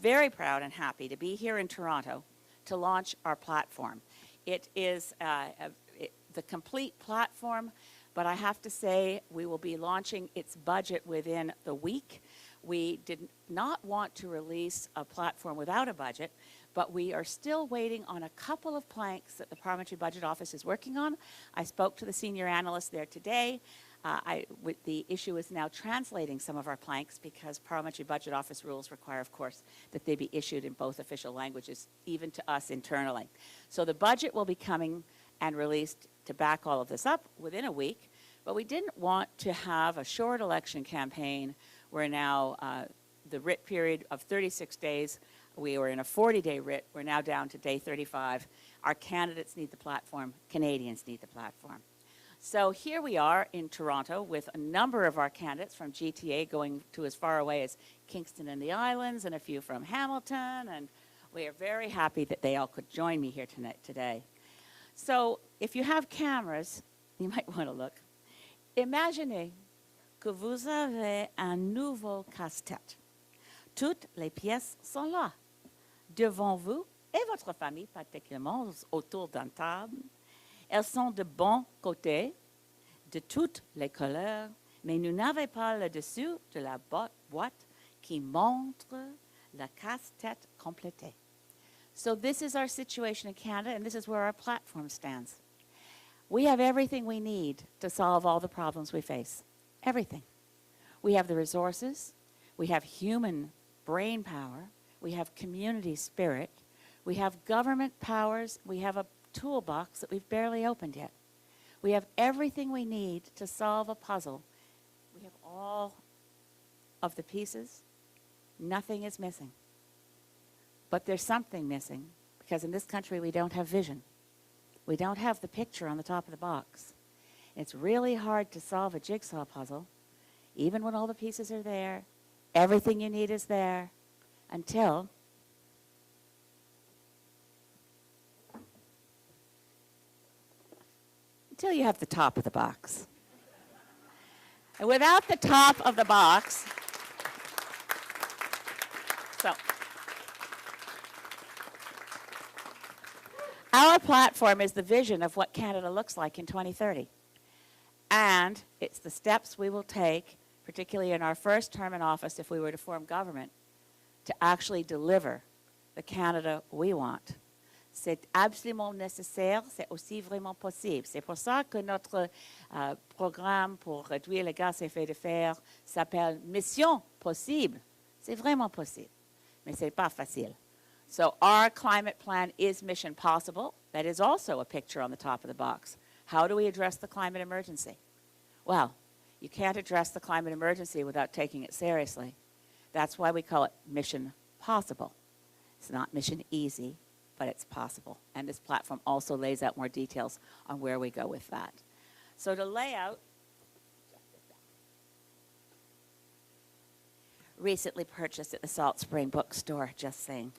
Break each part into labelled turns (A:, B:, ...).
A: very proud and happy to be here in Toronto to launch our platform. It is the complete platform, but I have to say we will be launching its budget within the week. We did not want to release a platform without a budget, but we are still waiting on a couple of planks that the Parliamentary Budget Office is working on. I spoke to the senior analyst there today. The issue is now translating some of our planks because Parliamentary Budget Office rules require, of course, that they be issued in both official languages, even to us internally. So the budget will be coming and released to back all of this up within a week, but we didn't want to have a short election campaign where now the writ period of 36 days, we were in a 40-day writ, we're now down to day 35. Our candidates need the platform, Canadians need the platform. So here we are in Toronto with a number of our candidates from GTA going to as far away as Kingston and the Islands and a few from Hamilton, and we are very happy that they all could join me here today. So if you have cameras, you might want to look. Imaginez que vous avez un nouveau casse-tête. Toutes les pièces sont là, devant vous et votre famille, particulièrement autour d'une table. Elles sont de bons côtés, de toutes les couleurs, mais nous n'avons pas le dessus de la boîte qui montre la casse-tête complétée. So this is our situation in Canada, and this is where our platform stands. We have everything we need to solve all the problems we face. Everything. We have the resources. We have human brain power. We have community spirit. We have government powers. We have a toolbox that we've barely opened yet. We have everything we need to solve a puzzle. We have all of the pieces. Nothing is missing. But there's something missing, because in this country we don't have vision. We don't have the picture on the top of the box. It's really hard to solve a jigsaw puzzle, even when all the pieces are there, everything you need is there, until you have the top of the box. And without the top of the box, so our platform is the vision of what Canada looks like in 2030. And it's the steps we will take, particularly in our first term in office, if we were to form government, to actually deliver the Canada we want. C'est absolument nécessaire, c'est aussi vraiment possible. C'est pour ça que notre programme pour réduire les gaz à effet de serre s'appelle Mission Possible. C'est vraiment possible, mais c'est pas facile. So our climate plan is Mission Possible. That is also a picture on the top of the box. How do we address the climate emergency? Well, you can't address the climate emergency without taking it seriously. That's why we call it Mission Possible. It's not Mission Easy, but it's possible. And this platform also lays out more details on where we go with that. So to lay out, recently purchased at the Salt Spring Bookstore, just saying.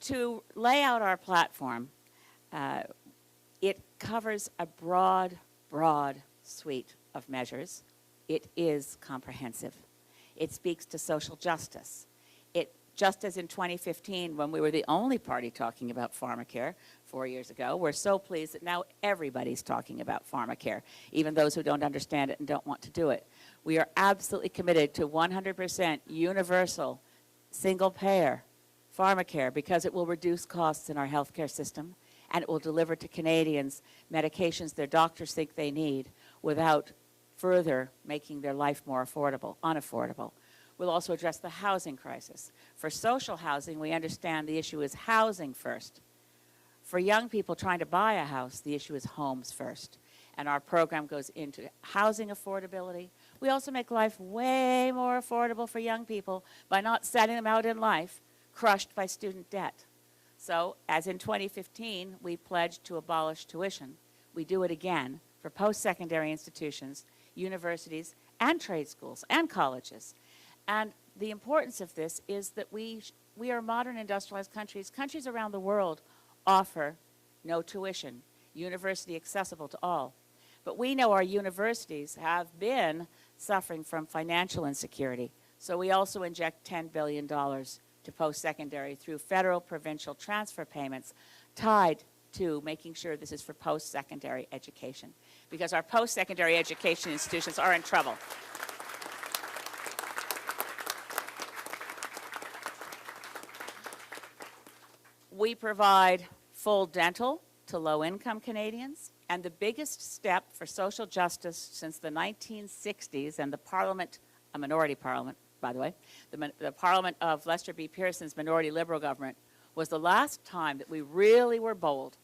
A: To lay out our platform, it covers a broad suite of measures. It is comprehensive. It speaks to social justice. Just as in 2015, when we were the only party talking about pharmacare 4 years ago, we're so pleased that now everybody's talking about pharmacare, even those who don't understand it and don't want to do it. We are absolutely committed to 100% universal, single-payer pharmacare because it will reduce costs in our healthcare system and it will deliver to Canadians medications their doctors think they need without further making their life more unaffordable. We'll also address the housing crisis. For social housing, we understand the issue is housing first. For young people trying to buy a house, the issue is homes first. And our program goes into housing affordability. We also make life way more affordable for young people by not setting them out in life crushed by student debt. So, as in 2015, we pledged to abolish tuition. We do it again for post-secondary institutions, universities, and trade schools, and colleges. And the importance of this is that we are modern industrialized countries. Countries around the world offer no tuition, university accessible to all. But we know our universities have been suffering from financial insecurity, So we also inject $10 billion to post-secondary through federal provincial transfer payments tied to making sure this is for post-secondary education, because our post-secondary education institutions are in trouble. We provide full dental to low-income Canadians, and the biggest step for social justice since the 1960s and the Parliament, a minority Parliament, by the way, the Parliament of Lester B. Pearson's minority Liberal government, was the last time that we really were bold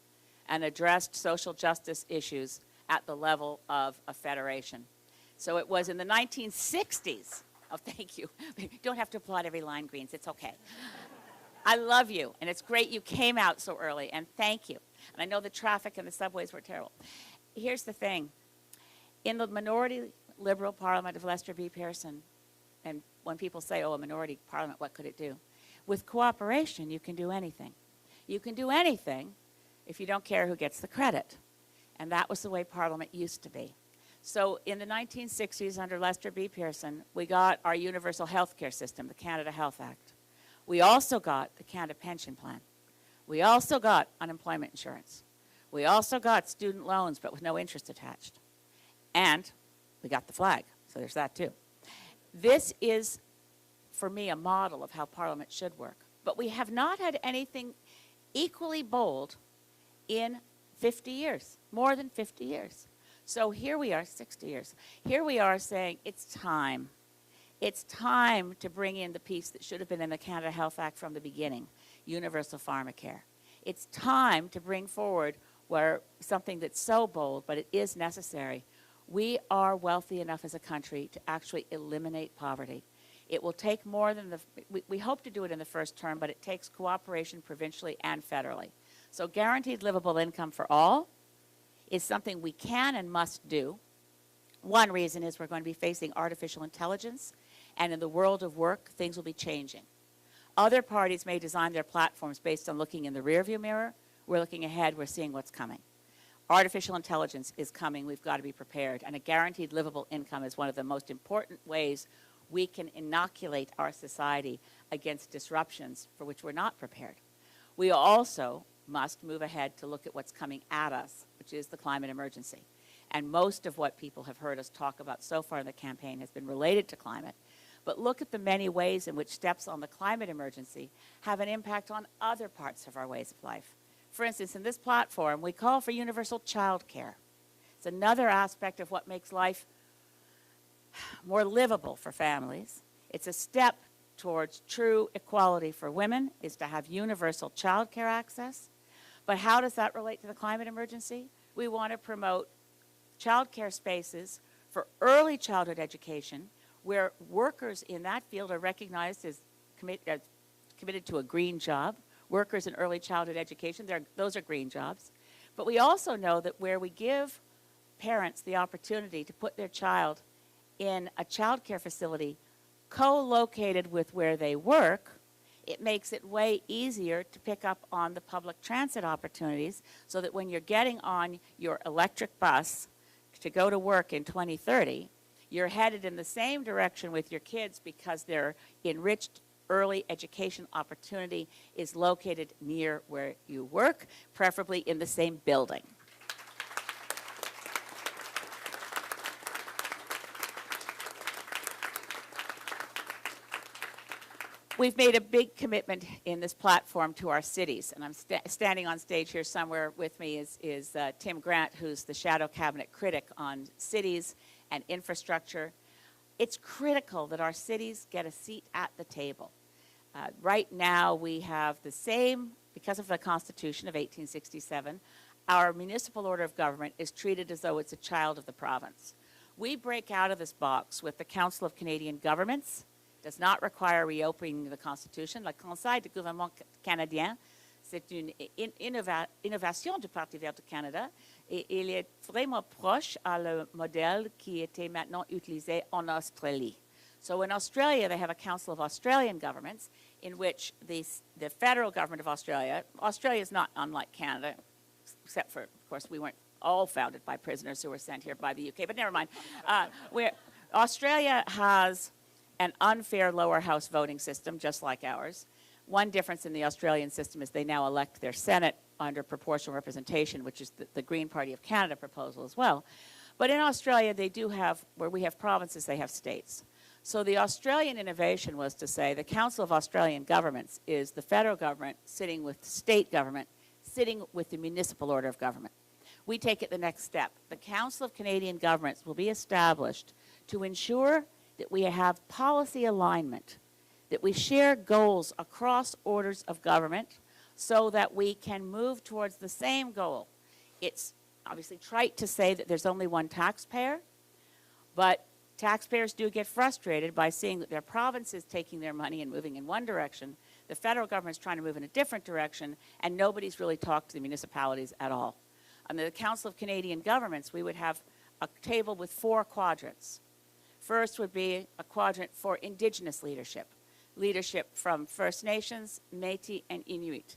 A: and addressed social justice issues at the level of a federation. So it was in the 1960s. Oh, thank you. You don't have to applaud every line, Greens. It's okay. I love you, and it's great you came out so early, and thank you. And I know the traffic and the subways were terrible. Here's the thing. In the minority Liberal Parliament of Lester B. Pearson, and when people say, oh, a minority parliament, what could it do? With cooperation, you can do anything. You can do anything if you don't care who gets the credit. And that was the way Parliament used to be. So in the 1960s, under Lester B. Pearson, we got our universal health care system, the Canada Health Act. We also got the Canada Pension Plan. We also got unemployment insurance. We also got student loans, but with no interest attached. And we got the flag, so there's that too. This is, for me, a model of how Parliament should work. But we have not had anything equally bold in 50 years, more than 50 years. So here we are, 60 years. Here we are saying it's time. It's time to bring in the piece that should have been in the Canada Health Act from the beginning, universal pharmacare. It's time to bring forward where something that's so bold, but it is necessary. We are wealthy enough as a country to actually eliminate poverty. It will take more than we hope to do it in the first term, but it takes cooperation provincially and federally. So guaranteed livable income for all is something we can and must do. One reason is we're going to be facing artificial intelligence, and in the world of work, things will be changing. Other parties may design their platforms based on looking in the rearview mirror. We're looking ahead. We're seeing what's coming. Artificial intelligence is coming. We've got to be prepared. And a guaranteed livable income is one of the most important ways we can inoculate our society against disruptions for which we're not prepared. We also must move ahead to look at what's coming at us, which is the climate emergency. And most of what people have heard us talk about so far in the campaign has been related to climate. But look at the many ways in which steps on the climate emergency have an impact on other parts of our ways of life. For instance, in this platform, we call for universal child care. It's another aspect of what makes life more livable for families. It's a step towards true equality for women, is to have universal child care access. But how does that relate to the climate emergency? We want to promote child care spaces for early childhood education, where workers in that field are recognized as committed to a green job. Workers in early childhood education, those are green jobs. But we also know that where we give parents the opportunity to put their child in a child care facility co-located with where they work, it makes it way easier to pick up on the public transit opportunities, so that when you're getting on your electric bus to go to work in 2030, you're headed in the same direction with your kids because their enriched early education opportunity is located near where you work, preferably in the same building. We've made a big commitment in this platform to our cities, and I'm standing on stage here somewhere with me is Tim Grant, who's the shadow cabinet critic on cities and infrastructure. It's critical that our cities get a seat at the table. Right now we have the same, because of the Constitution of 1867, our municipal order of government is treated as though it's a child of the province. We break out of this box with the Council of Canadian Governments. Does not require reopening the Constitution. Le Conseil du gouvernement canadien, c'est une innovation du Parti vert du Canada, et il est vraiment proche à le modèle qui était maintenant utilisé en Australie. So in Australia, they have a Council of Australian Governments in which the federal government of Australia is not unlike Canada, except for, of course, we weren't all founded by prisoners who were sent here by the UK, but never mind. Australia has an unfair lower house voting system, just like ours. One difference in the Australian system is they now elect their Senate under proportional representation, which is the Green Party of Canada proposal as well. But in Australia, they do have, where we have provinces, they have states. So the Australian innovation was to say the Council of Australian Governments is the federal government sitting with the state government, sitting with the municipal order of government. We take it the next step. The Council of Canadian Governments will be established to ensure that we have policy alignment, that we share goals across orders of government so that we can move towards the same goal. It's obviously trite to say that there's only one taxpayer, but taxpayers do get frustrated by seeing that their province is taking their money and moving in one direction, the federal government is trying to move in a different direction, and nobody's really talked to the municipalities at all. Under the Council of Canadian Governments, we would have a table with 4 quadrants. First would be a quadrant for Indigenous leadership, leadership from First Nations, Métis, and Inuit.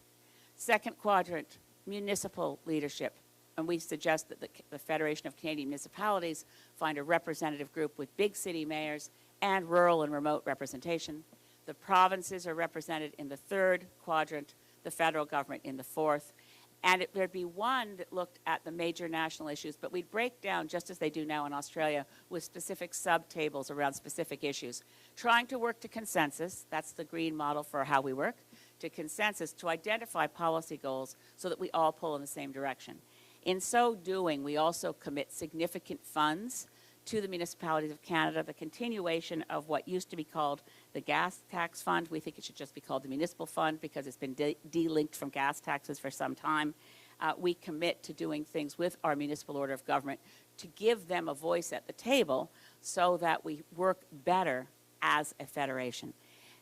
A: Second quadrant, municipal leadership. And we suggest that the Federation of Canadian Municipalities find a representative group with big city mayors and rural and remote representation. The provinces are represented in the 3rd quadrant, the federal government in the 4th. And there'd be one that looked at the major national issues, but we'd break down, just as they do now in Australia, with specific subtables around specific issues. Trying to work to consensus, that's the green model for how we work, to consensus to identify policy goals so that we all pull in the same direction. In so doing, we also commit significant funds to the municipalities of Canada, the continuation of what used to be called the gas tax fund. We think it should just be called the municipal fund because it's been de-linked from gas taxes for some time. We commit to doing things with our municipal order of government to give them a voice at the table so that we work better as a federation.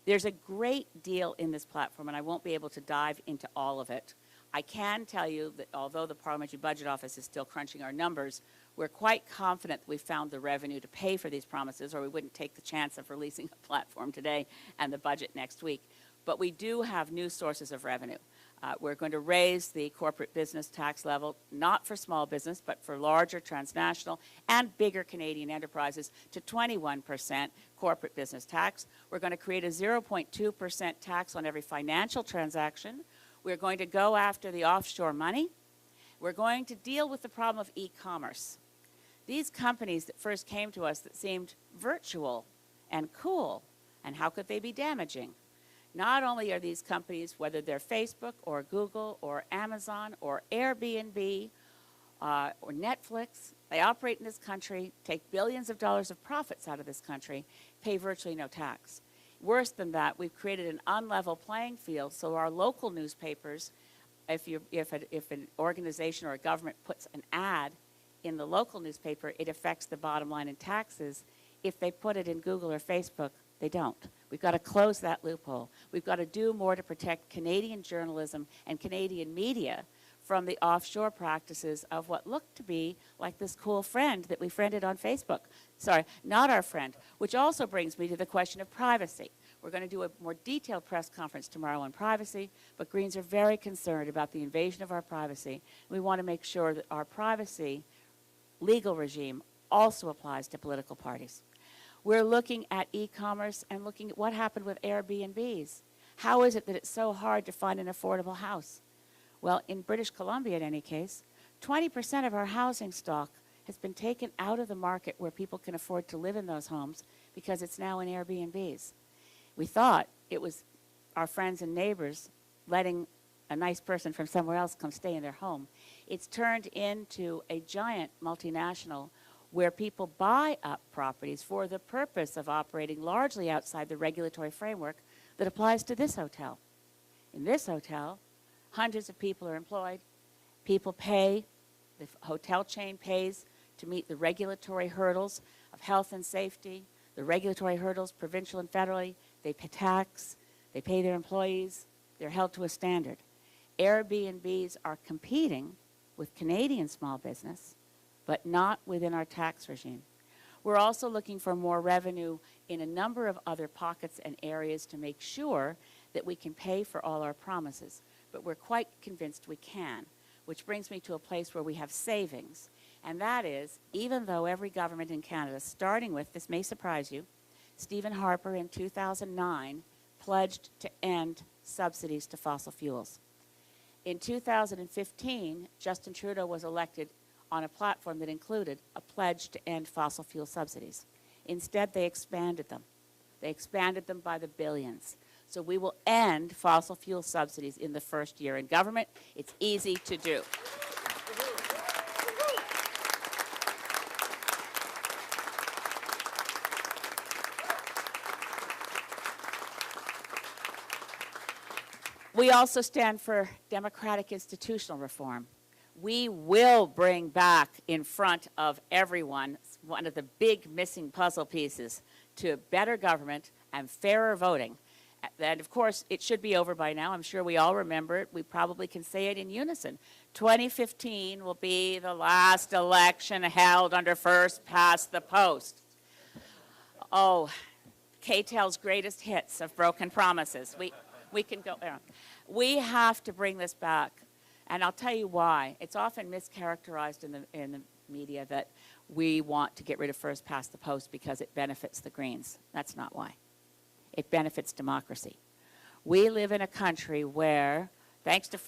A: There's a great deal in this platform, and I won't be able to dive into all of it. I can tell you that although the Parliamentary Budget Office is still crunching our numbers, we're quite confident that we found the revenue to pay for these promises, or we wouldn't take the chance of releasing a platform today and the budget next week. But we do have new sources of revenue. We're going to raise the corporate business tax level, not for small business, but for larger transnational and bigger Canadian enterprises to 21% corporate business tax. We're going to create a 0.2% tax on every financial transaction. We're going to go after the offshore money. We're going to deal with the problem of e-commerce. These companies that first came to us that seemed virtual and cool, and how could they be damaging? Not only are these companies, whether they're Facebook or Google or Amazon or Airbnb or Netflix, they operate in this country, take billions of dollars of profits out of this country, pay virtually no tax. Worse than that, we've created an unlevel playing field so our local newspapers, if an organization or a government puts an ad in the local newspaper, it affects the bottom line in taxes. If they put it in Google or Facebook, they don't. We've got to close that loophole. We've got to do more to protect Canadian journalism and Canadian media from the offshore practices of what looked to be like this cool friend that we friended on Facebook. Sorry, not our friend, which also brings me to the question of privacy. We're going to do a more detailed press conference tomorrow on privacy, but Greens are very concerned about the invasion of our privacy. We want to make sure that our privacy legal regime also applies to political parties. We're looking at e-commerce and looking at what happened with Airbnbs. How is it that it's so hard to find an affordable house? Well, in British Columbia, in any case, 20% of our housing stock has been taken out of the market where people can afford to live in those homes because it's now in Airbnbs. We thought it was our friends and neighbors letting a nice person from somewhere else come stay in their home. It's turned into a giant multinational where people buy up properties for the purpose of operating largely outside the regulatory framework that applies to this hotel. In this hotel, hundreds of people are employed. People pay, the hotel chain pays to meet the regulatory hurdles of health and safety, the regulatory hurdles, provincial and federally. They pay tax, they pay their employees, they're held to a standard. Airbnbs are competing with Canadian small business, but not within our tax regime. We're also looking for more revenue in a number of other pockets and areas to make sure that we can pay for all our promises. But we're quite convinced we can, which brings me to a place where we have savings. And that is, even though every government in Canada, starting with, this may surprise you, Stephen Harper in 2009 pledged to end subsidies to fossil fuels. In 2015, Justin Trudeau was elected on a platform that included a pledge to end fossil fuel subsidies. Instead, they expanded them. They expanded them by the billions. So we will end fossil fuel subsidies in the first year in government. It's easy to do. We also stand for democratic institutional reform. We will bring back in front of everyone one of the big missing puzzle pieces to better government and fairer voting. And of course, it should be over by now. I'm sure we all remember it. We probably can say it in unison. 2015 will be the last election held under first past the post. Oh, K-Tel's greatest hits of broken promises. We can go there. We have to bring this back, and I'll tell you why. It's often mischaracterized in the media that we want to get rid of first past the post because it benefits the Greens. That's not why. It benefits democracy. We live in a country where, thanks to...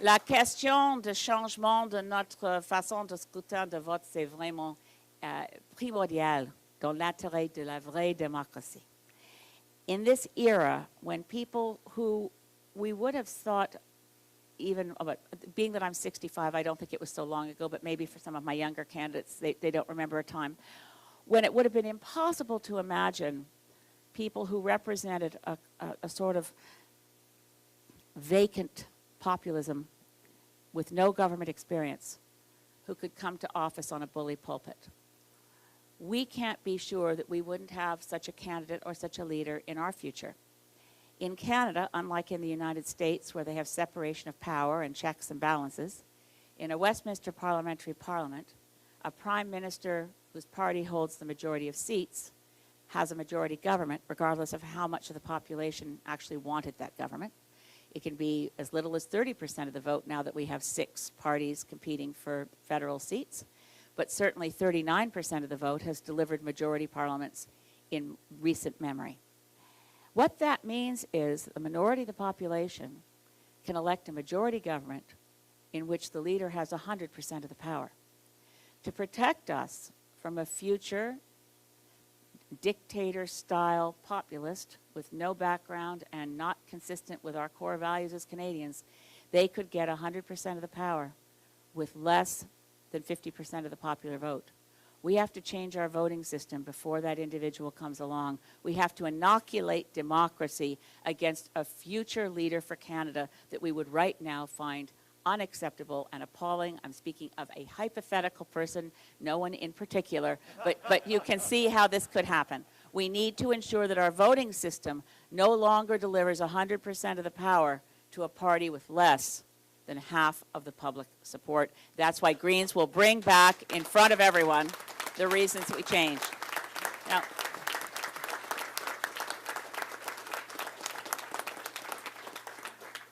A: La question de changement de notre façon de scrutin de vote, c'est vraiment primordial dans l'intérêt de la vraie démocratie. In this era, when people who we would have thought, even about, being that I'm 65, I don't think it was so long ago, but maybe for some of my younger candidates, they don't remember a time when it would have been impossible to imagine people who represented a sort of vacant populism with no government experience who could come to office on a bully pulpit. We can't be sure that we wouldn't have such a candidate or such a leader in our future. In Canada, unlike in the United States, where they have separation of power and checks and balances, in a Westminster parliamentary parliament, a prime minister whose party holds the majority of seats has a majority government, regardless of how much of the population actually wanted that government. It can be as little as 30% of the vote now that we have 6 parties competing for federal seats. But certainly 39% of the vote has delivered majority parliaments in recent memory. What that means is the minority of the population can elect a majority government in which the leader has 100% of the power. To protect us from a future dictator-style populist with no background and not consistent with our core values as Canadians, they could get 100% of the power with less than 50% of the popular vote. We have to change our voting system before that individual comes along. We have to inoculate democracy against a future leader for Canada that we would right now find unacceptable and appalling. I'm speaking of a hypothetical person, no one in particular, but you can see how this could happen. We need to ensure that our voting system no longer delivers 100% of the power to a party with less than half of the public support. That's why Greens will bring back in front of everyone the reasons we changed. Now,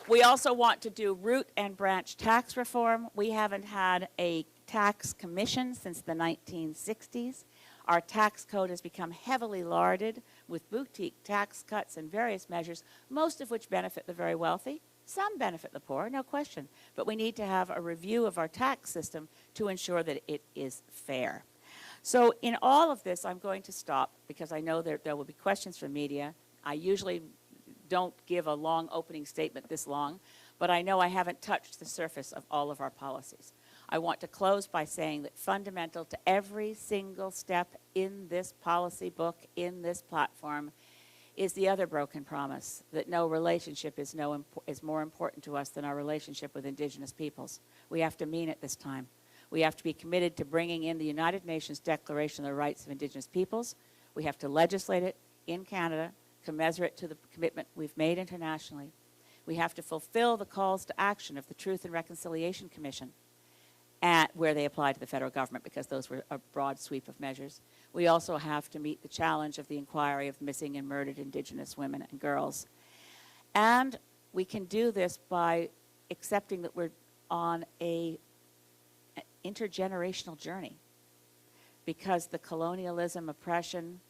A: we also want to do root and branch tax reform. We haven't had a tax commission since the 1960s. Our tax code has become heavily larded with boutique tax cuts and various measures, most of which benefit the very wealthy. Some benefit the poor, no question. But we need to have a review of our tax system to ensure that it is fair. So in all of this, I'm going to stop because I know there will be questions from media. I usually don't give a long opening statement this long, but I know I haven't touched the surface of all of our policies. I want to close by saying that fundamental to every single step in this policy book, in this platform, is the other broken promise that no relationship is more important to us than our relationship with Indigenous peoples. We have to mean it this time. We have to be committed to bringing in the United Nations Declaration of the Rights of Indigenous Peoples. We have to legislate it in Canada, commensurate to the commitment we've made internationally. We have to fulfill the calls to action of the Truth and Reconciliation Commission, where they apply to the federal government, because those were a broad sweep of measures. We also have to meet the challenge of the inquiry of missing and murdered Indigenous women and girls. And we can do this by accepting that we're on a intergenerational journey, because the colonialism, oppression,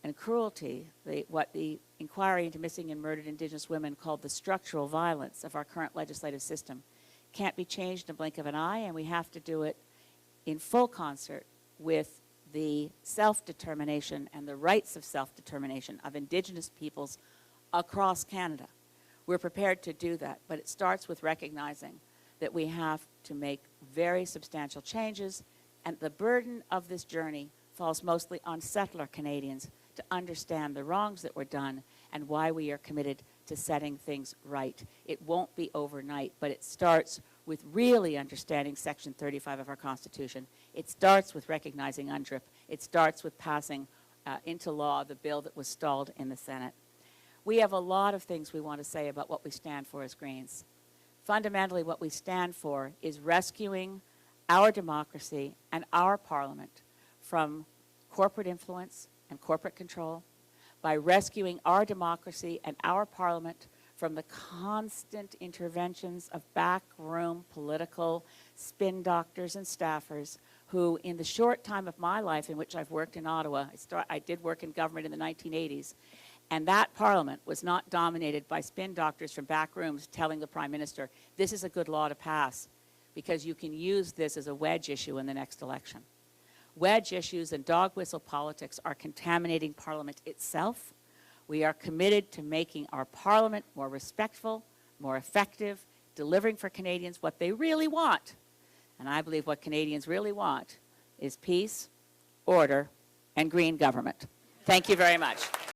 A: and cruelty, what the inquiry into missing and murdered Indigenous women called the structural violence of our current legislative system, can't be changed in a blink of an eye, and we have to do it in full concert with the self-determination and the rights of self-determination of Indigenous peoples across Canada. We're prepared to do that, but it starts with recognizing that we have to make very substantial changes, and the burden of this journey falls mostly on settler Canadians to understand the wrongs that were done and why we are committed to setting things right. It won't be overnight, but it starts with really understanding Section 35 of our Constitution. It starts with recognizing UNDRIP. It starts with passing into law the bill that was stalled in the Senate. We have a lot of things we want to say about what we stand for as Greens. Fundamentally, what we stand for is rescuing our democracy and our parliament from corporate influence and corporate control, by rescuing our democracy and our parliament from the constant interventions of backroom political spin doctors and staffers who, in the short time of my life in which I've worked in Ottawa, I did work in government in the 1980s, and that parliament was not dominated by spin doctors from back rooms telling the Prime Minister, this is a good law to pass because you can use this as a wedge issue in the next election. Wedge issues and dog whistle politics are contaminating Parliament itself. We are committed to making our Parliament more respectful, more effective, delivering for Canadians what they really want. And I believe what Canadians really want is peace, order, and green government. Thank you very much.